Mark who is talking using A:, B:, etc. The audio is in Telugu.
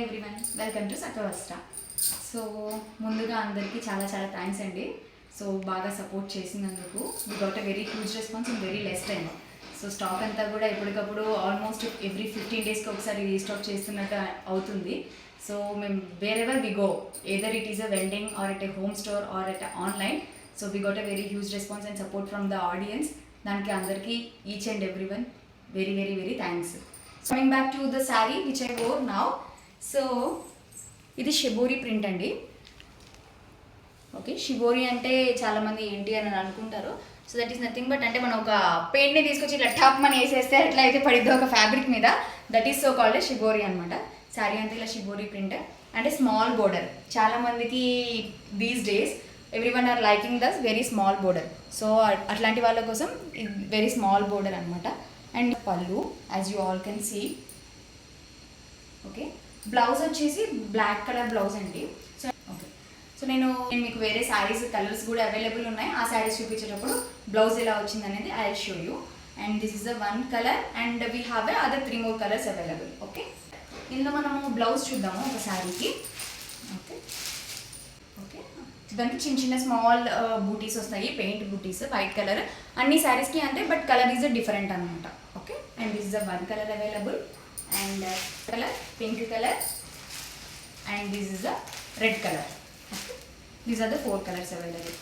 A: Everyone welcome to Satvavastra. So ముందుగా అందరికీ చాలా చాలా థ్యాంక్స్ అండి. సో బాగా సపోర్ట్ చేసినందుకు we got a very huge response in very less time. So stock అంతా కూడా ఎప్పటికప్పుడు ఆల్మోస్ట్ ఎవ్రీ 15 డేస్కి ఒకసారి రీస్టాక్ చేస్తున్నట్టు అవుతుంది. సో మేము wherever we go either it is a vending or at a home store or at online, so we got a very huge response and support from the audience. దానికి అందరికీ each and everyone very very very thanks. Coming back to the sari which I wore now. So ఇది షిబోరి ప్రింట్ అండి. ఓకే, షిబోరి అంటే చాలామంది ఏంటి అని అనుకుంటారు. So that is nothing but అంటే మనం ఒక పెయింట్ని తీసుకొచ్చి ఇట్లా టాప్ మన వేసేస్తే ఎట్లా అయితే పడిద్దో ఒక ఫ్యాబ్రిక్ మీద, that is so called shibori అనమాట. శారీ అంతా ఇలా షిబోరి ప్రింట్ అంటే స్మాల్ బోర్డర్. చాలామందికి these days everyone are liking this very small border. So అట్లాంటి వాళ్ళ కోసం వెరీ స్మాల్ బోర్డర్ అనమాట. అండ్ పళ్ళు as you all can see. Okay, blouse వచ్చేసి బ్లాక్ కలర్ బ్లౌజ్ అండి. సో ఓకే, సో నేను మీకు వేరే శారీస్ కలర్స్ కూడా అవైలబుల్ ఉన్నాయి. ఆ శారీస్ చూపించేటప్పుడు బ్లౌజ్ ఎలా వచ్చింది అనేది I will show you. And this is the one colour and we have a other 3 more colours available. Okay, ఇందులో మనము బ్లౌజ్ చూద్దాము ఒక శారీకి. ఓకే ఓకే, దానికి చిన్న చిన్న స్మాల్ బూటీస్ వస్తాయి, పెయింట్ బూటీస్, వైట్ కలర్. అన్ని శారీస్కి అంతే, బట్ కలర్ ఈజ్ డిఫరెంట్ అనమాట. Okay, and this is the one colour available and color pink color and this is a red color. Okay, these are the 4 colors available.